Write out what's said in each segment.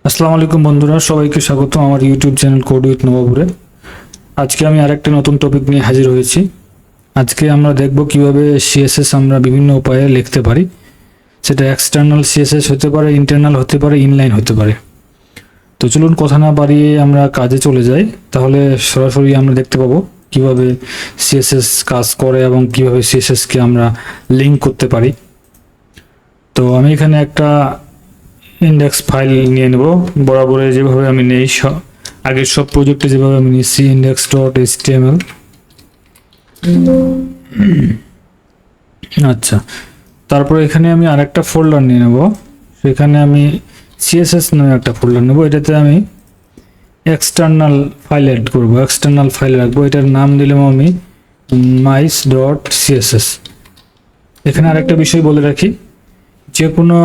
আসসালামু আলাইকুম বন্ধুরা, সবাইকে স্বাগত আমার ইউটিউব চ্যানেল কোড উইথ নবাবুরে। আজকে আমি আরেকটা নতুন টপিক নিয়ে হাজির হয়েছি। আজকে আমরা দেখব কিভাবে সিএসএস আমরা বিভিন্ন উপায়ে লিখতে পারি। সেটা এক্সটার্নাল সিএসএস হতে পারে, ইন্টারনাল হতে পারে, ইনলাইন হতে পারে। তো চলুন কথা না বাড়িয়ে আমরা কাজে চলে যাই। তাহলে সরাসরি আমরা দেখতে পাবো কিভাবে সিএসএস কাজ করে এবং কিভাবে সিএসএসকে আমরা লিঙ্ক করতে পারি। তো আমি এখানে একটা ইন্ডেক্স ফাইল নিয়ে নেব, বরাবরে যেভাবে আমি নেই আগের সব প্রজেক্টে যেভাবে আমি নিচ্ছি index.html। আচ্ছা, তারপর এখানে আমি আরেকটা ফোল্ডার নিয়ে নেব, সেখানে আমি সিএসএস নামে একটা ফোল্ডার নেব। এটাতে আমি এক্সটার্নাল ফাইল অ্যাড করব, এক্সটার্নাল ফাইল রাখবো। এটার নাম দিলাম আমি mice.css। এখানে আরেকটা বিষয় বলে রাখি, যে কোনো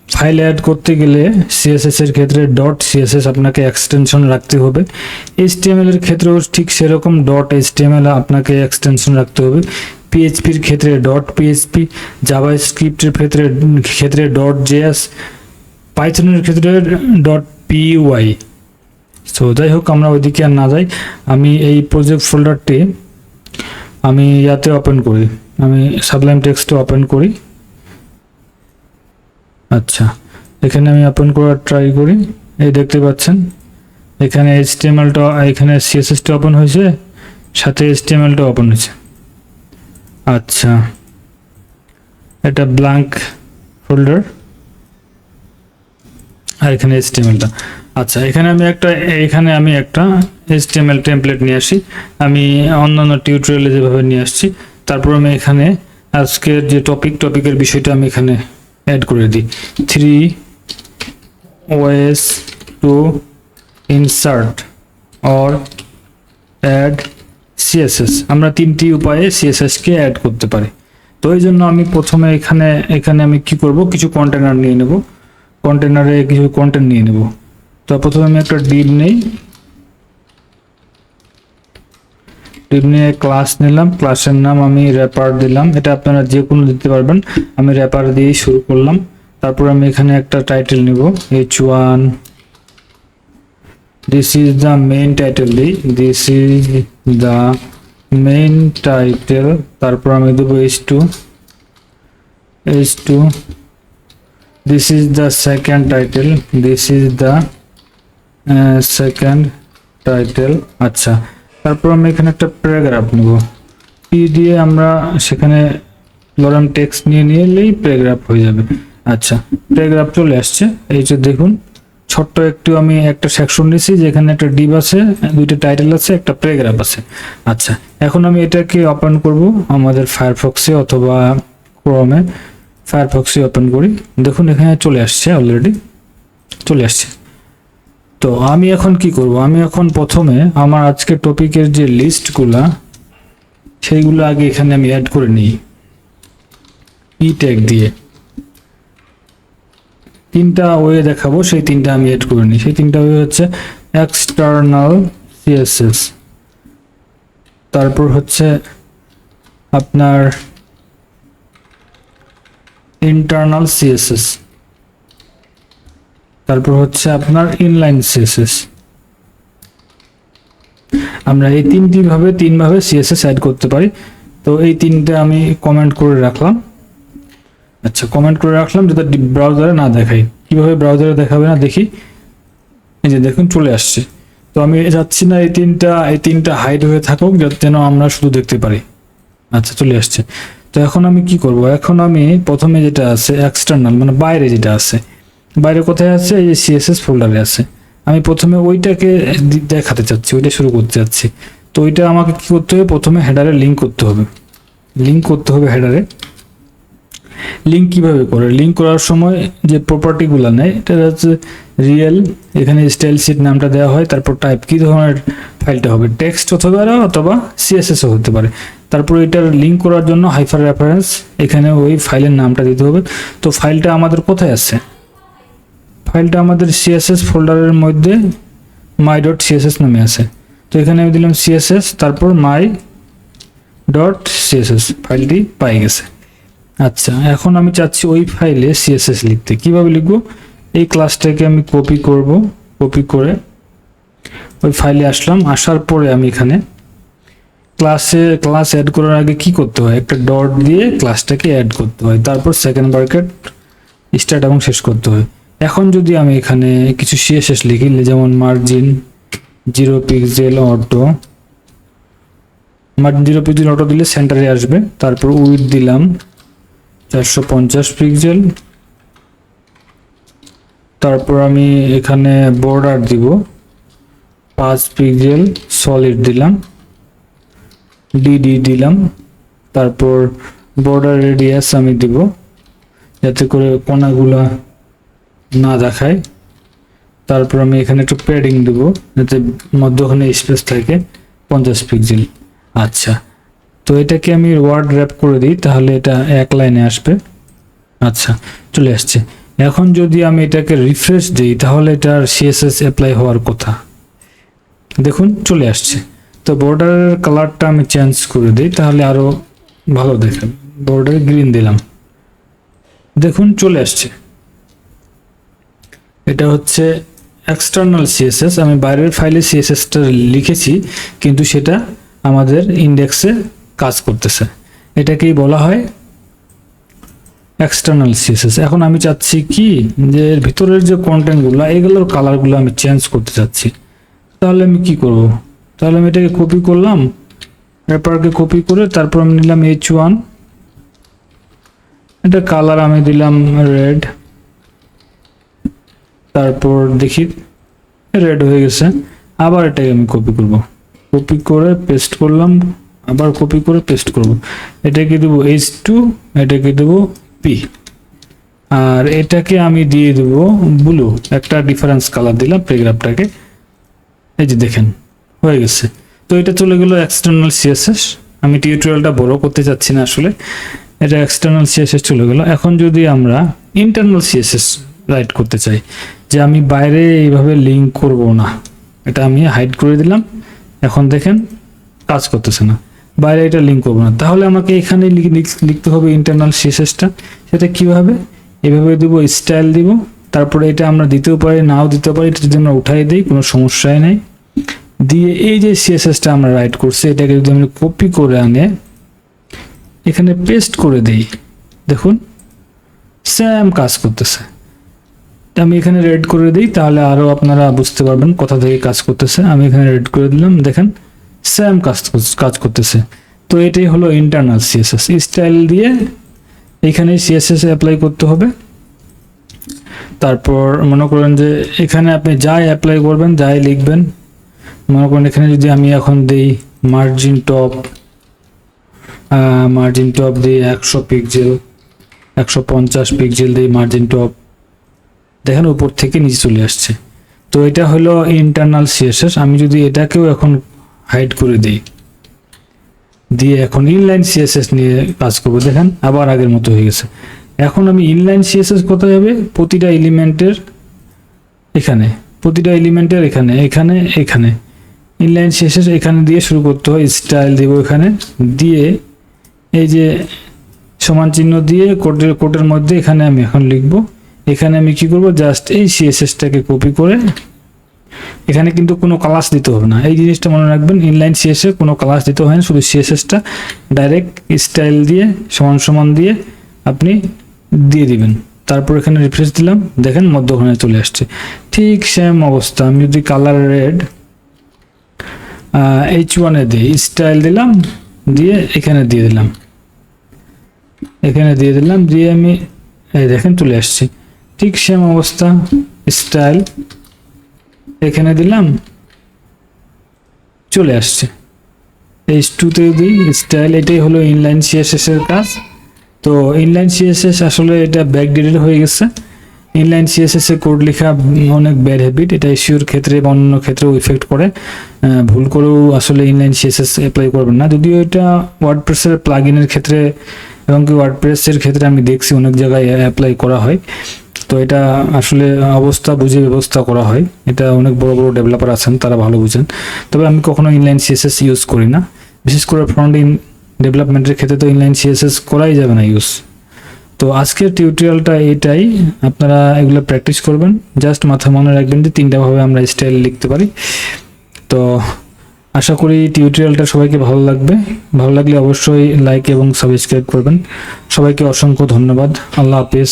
ফাইল অ্যাড করতে গেলে সিএসএস এর ক্ষেত্রে ডট সিএসএস আপনাকে এক্সটেনশন রাখতে হবে। এইচটিএমএল এর ক্ষেত্রেও ঠিক সেরকম ডট এইচটিএমএল আপনাকে এক্সটেনশন রাখতে হবে। পিএইচপির ক্ষেত্রে ডট পিএইচপি, জাভাস্ক্রিপ্টের ক্ষেত্রে ডট জেএস, পাইথনের ক্ষেত্রে ডট পিওয়াই। সো যাই হোক, আমরা ওইদিকে আর না যাই। আমি এই প্রজেক্ট ফোল্ডারটি আমি ইয়াতে ওপেন করি, আমি সাবলাইম টেক্সটে ওপেন করি। আচ্ছা, এখানে আমি ওপেন করার ট্রাই করি। এই দেখতে পাচ্ছেন এখানে এইচটিএমএলটা, এখানে সিএসএসটা ওপেন হয়েছে, সাথে এইচটিএমএলটা ওপেন হয়েছে। আচ্ছা, এটা ব্ল্যাঙ্ক ফোল্ডার আর এখানে এইচটিএমএলটা। আচ্ছা, এখানে আমি একটা এইচটিএমএল টেমপ্লেট নিয়ে আসি, আমি অন্যান্য টিউটোরিয়ালে যেভাবে নিয়ে আসছি। তারপর আমি এখানে আজকের যে টপিকের বিষয়টা আমি এখানে অ্যাড করে দিই। 3 ways to insert or add CSS। আমরা তিনটি উপায়ে CSS কে অ্যাড করতে পারি। তো এই জন্য আমি প্রথমে এখানে আমি কি করব, কিছু কন্টেনার নিয়ে নেব, কন্টেনারে কিছু কন্টেন্ট নিয়ে নেব। তো প্রথমে আমি একটা ডিভ নেই, ডিভ নিয়ে ক্লাস নিলাম, ক্লাসের নাম আমি র্যাপার দিলাম। এটা আপনারা যে কোনো দিতে পারবেন, আমি র্যাপার দিয়ে শুরু করলাম। তারপর আমি এখানে একটা টাইটেল নিব, h1, this is the main title দিই, this is the main title. তারপর আমি দেবো h2, this is the second title, this is the second title. আচ্ছা, তারপর আমি এখানে একটা প্যারাগ্রাফ নেব, পি দিয়ে আমরা সেখানে লরেম টেক্সট নিয়ে নিলেই প্যারাগ্রাফ হয়ে যাবে। আচ্ছা, প্যারাগ্রাফ চলে আসছে। এই যে দেখুন, ছোট্ট আমি একটা সেকশন নিয়েছি, যেখানে একটা ডিভ আছে, দুইটা টাইটেল আছে, একটা প্যারাগ্রাফ আছে। আচ্ছা, এখন আমি এটাকে ওপেন করব আমাদের ফায়ারফক্সে অথবা ক্রোমে। ফায়ারফক্সে ওপেন করি, দেখুন এখানে চলে আসছে, অলরেডি চলে আসছে। তো আমি এখন কি করব, আমি এখন প্রথমে আমার আজকের টপিকের যে লিস্টগুলা, সেইগুলো আগে এখানে আমি অ্যাড করে নিই ই ট্যাগ দিয়ে। তিনটা ওয়ে দেখাবো, সেই তিনটা আমি অ্যাড করে নিই। সেই তিনটা ওয়ে হচ্ছে এক্সটার্নাল সিএসএস, তারপর হচ্ছে আপনার ইন্টারনাল সিএসএস, তারপর হচ্ছে আপনার ইনলাইন সিএসএস। আমরা এই তিনভাবে সিএসএস অ্যাড করতে পারি। তো এই তিনটে আমি কমেন্ট করে রাখলাম। আচ্ছা, কমেন্ট করে রাখলাম যাতে ব্রাউজারে না দেখাই। কিভাবে ব্রাউজারে দেখাবে না দেখি, এই যে দেখুন চলে আসছে। তো আমি চাচ্ছি না এই তিনটা হাইড হয়ে থাকুক, যেন আমরা শুধু দেখতে পারি। আচ্ছা, চলে আসছে। তো এখন আমি কি করব, এখন আমি প্রথমে যেটা আছে এক্সটার্নাল, মানে বাইরে যেটা আছে, বাইরে কোথায় আছে, এই যে সিএসএস ফোল্ডারে আছে। আমি প্রথমে ওইটাকে দেখাতে চাচ্ছি, ওইটা শুরু করতে চাচ্ছি। তো ওইটা আমাকে কি করতে হবে, প্রথমে হেডারে লিঙ্ক করতে হবে হেডারে। লিঙ্ক কিভাবে করে, লিঙ্ক করার সময় যে প্রপার্টিগুলো নেয়, এটা হচ্ছে রিয়েল, এখানে স্টাইল শিট নামটা দেওয়া হয়। তারপর টাইপ, কি ধরনের ফাইলটা হবে, টেক্সট অথবা সিএসএসও হতে পারে। তারপর এটার লিঙ্ক করার জন্য হাইপার রেফারেন্স, এখানে ওই ফাইলের নামটা দিতে হবে। তো ফাইলটা আমাদের কোথায় আছে, ফাইলটা আমাদের সিএসএস ফোল্ডারের মধ্যে my.css নামে আছে। তো এখানে আমি দিলাম সিএসএস, তারপর my.css, ফাইলটি পাই গেছে। আচ্ছা, এখন আমি চাচ্ছি ওই ফাইলে সিএসএস লিখতে। কিভাবে লিখবো, এই ক্লাসটাকে আমি কপি করব, কপি করে ওই ফাইলে আসলাম। আসার পরে আমি এখানে ক্লাস অ্যাড করার আগে কি করতে হয়, একটা ডট দিয়ে ক্লাসটাকে অ্যাড করতে হয়, তারপর সেকেন্ড ব্র্যাকেট স্টার্ট এবং শেষ করতে হয়। এখন যদি আমি এখানে কিছু সিএসএস লিখি, যেমন margin 0 pixel auto, margin 0 pixel auto দিলে সেন্টারে আসবে। তারপর উইডথ দিলাম 450 পিক্সেল। তারপর আমি এখানে বর্ডার দিব 5 পিক্সেল, সলিড দিলাম, ডিডি দিলাম। তারপর বর্ডার রেডিয়াস আমি দিব যাতে করে কোণাগুলা না দেখায়। তারপর আমি এখানে একটু প্যাডিং দেব যাতে মধ্যখানে স্পেস থাকে, 50 পিক্সেল। আচ্ছা, তো এটাকে আমি ওয়ার্ড র্যাপ করে দিই, তাহলে এটা এক লাইনে আসবে। আচ্ছা, চলে আসছে। এখন যদি আমি এটাকে রিফ্রেশ দিই, তাহলে এটার সিএসএস অ্যাপ্লাই হওয়ার কথা, দেখুন চলে আসছে। তো বর্ডারের কালারটা আমি চেঞ্জ করে দিই, তাহলে আরো ভালো দেখাবে। বর্ডার গ্রিন দিলাম, দেখুন চলে আসছে। এটা হচ্ছে এক্সটার্নাল সিএসএস। আমি বাইরের ফাইলে সিএসএসটা লিখেছি, কিন্তু সেটা আমাদের ইন্ডেক্সে কাজ করতেছে। এটাকেই বলা হয় এক্সটার্নাল সিএসএস। এখন আমি চাচ্ছি কি, যে এর ভিতরের যে কন্টেন্টগুলো, এগুলোর কালারগুলো আমি চেঞ্জ করতে চাচ্ছি। তাহলে আমি কি করব, তাহলে আমি এটাকে কপি করলাম, র্যাপারকে কপি করে তারপর আমি নিলাম H1, এটা কালার আমি দিলাম রেড। তারপর দেখি রেড হয়ে গেছে। আবার এটাকে আমি কপি করব, কপি করে পেস্ট করলাম, আবার কপি করে পেস্ট করব। এটাকে দেবো H2, এটাকে দেবো P, আর এটাকে আমি দিয়ে দেবো ব্লু, একটা ডিফারেন্স কালার দিলাম প্যারাগ্রাফটাকে। এই যে দেখেন হয়ে গেছে। তো এটা চলে গেল এক্সটার্নাল সিএসএস। আমি টিউটোরিয়ালটা বড় করতে চাচ্ছি না আসলে, এটা এক্সটার্নাল সিএসএস চলে গেল। এখন যদি আমরা ইন্টারনাল সিএসএস রাইট করতে চাই, যে আমি বাইরে এইভাবে লিঙ্ক করব না, এটা আমি হাইড করে দিলাম। এখন দেখেন কাজ করতেছে না, বাইরে এটা লিঙ্ক করবো না, তাহলে আমাকে এখানে লিখতে হবে ইন্টারনাল সিএসএসটা। সেটা কিভাবে, এভাবে দিব, স্টাইল দিব। তারপরে এটা আমরা দিতেও পারি, নাও দিতে পারি। এটা যদি আমরা উঠাই দিই কোনো সমস্যাই নেই। দিয়ে এই যে সিএসএসটা আমরা রাইট করছি, এটাকে যদি আমরা কপি করে আনে এখানে পেস্ট করে দিই, দেখুন সেম কাজ করতেছে। আমি এখানে রেড করে দিই, তাহলে আরো আপনারা বুঝতে পারবেন কোথা থেকে কাজ করতেছে। আমি এখানে রেড করে দিলাম, দেখেন সেম কাজ করতেছে। তো এটাই হলো ইন্টারনাল সিএসএস। স্টাইল দিয়ে এখানে সিএসএস অ্যাপ্লাই করতে হবে। তারপর মনে করেন যে এখানে আপনি যাই অ্যাপ্লাই করবেন, যাই লিখবেন, মনে করেন এখানে যদি আমি এখন দিই মার্জিন টপ দিই 100 পিক্সেল, 150 পিক্সেল দিই মার্জিন টপ, দেখেন উপর থেকে নিচে চলে আসছে। তো এটা হলো ইন্টারনাল সিএসএস। আমি যদি এটাকেও এখন হাইড করে দিই, দিয়ে এখন ইনলাইন সিএসএস নিয়ে কাজ করব, দেখেন আবার আগের মতো হয়ে গেছে। এখন আমি ইনলাইন সিএসএস কোথায় হবে, প্রতিটা এলিমেন্টের এখানে, প্রতিটা এলিমেন্টের এখানে এখানে এখানে ইনলাইন সিএসএস এখানে দিয়ে শুরু করতে হয়। স্টাইল দেব এখানে, দিয়ে এই যে সমান চিহ্ন দিয়ে কোটের মধ্যে এখানে আমি এখন লিখব। এখানে আমি কি করব, জাস্ট এই সিএসএসটাকে কপি করে, এখানে কিন্তু কোনো ক্লাস দিতে হবে না, এই জিনিসটা মনে রাখবেন। ইনলাইন সিএসএস কোনো ক্লাস দিতে হয় না, শুধু সিএসএসটা ডাইরেক্ট স্টাইল দিয়ে সমান দিয়ে আপনি দিয়ে দিবেন। তারপর এখানে রিফ্রেশ দিলাম, দেখেন মধ্যখানে চলে আসছে। ঠিক সেম অবস্থা আমি যদি কালার রেড H1 এ দিই, স্টাইল দিলাম, দিয়ে এখানে দিয়ে দিলাম, দিয়ে আমি এই দেখেন চলে আসছে। ঠিক সেম অবস্থা, স্টাইল এখানে দিলাম, চলে আসছে। H2 তে দিই স্টাইল। এটাই হলো ইনলাইন সিএসএস এর কাজ। তো ইনলাইন সিএসএস আসলে এটা ব্যাকডেটেড হয়ে গেছে। ইনলাইন সিএসএস এ কোড লেখা অনেক ব্যাড হ্যাবিট, এটা ইস্যুর ক্ষেত্রে বা অন্য ক্ষেত্রেও ইফেক্ট করে। ভুল করেও আসলে ইনলাইন সিএসএস অ্যাপ্লাই করবেন না। যদিও এটা ওয়ার্ডপ্রেসের প্লাগইনের ক্ষেত্রে এবং কি ওয়ার্ডপ্রেসের ক্ষেত্রে আমি দেখছি অনেক জায়গায় অ্যাপ্লাই করা হয়। তো এটা আসলে অবস্থা বুঝে ব্যবস্থা করা হয়। এটা অনেক বড় বড় ডেভেলপার আছেন, তারা ভালো বুঝেন। তবে আমি কখনো ইনলাইন সিএসএস ইউজ করি না, বিশেষ করে ফ্রন্ট এন্ড ডেভেলপমেন্টের ক্ষেত্রে তো ইনলাইন সিএসএস করাই যাবে না ইউজ। তো আজকের টিউটোরিয়ালটা এটাই, আপনারা এগুলো প্র্যাকটিস করবেন, জাস্ট মাথা মনে রাখবেন যে তিনটা ভাবে আমরা স্টাইল লিখতে পারি। তো আশা করি টিউটোরিয়ালটা সবাইকে ভালো লাগবে, ভালো লাগলে অবশ্যই লাইক এবং সাবস্ক্রাইব করবেন। সবাইকে অসংখ্য ধন্যবাদ, আল্লাহ হাফেজ।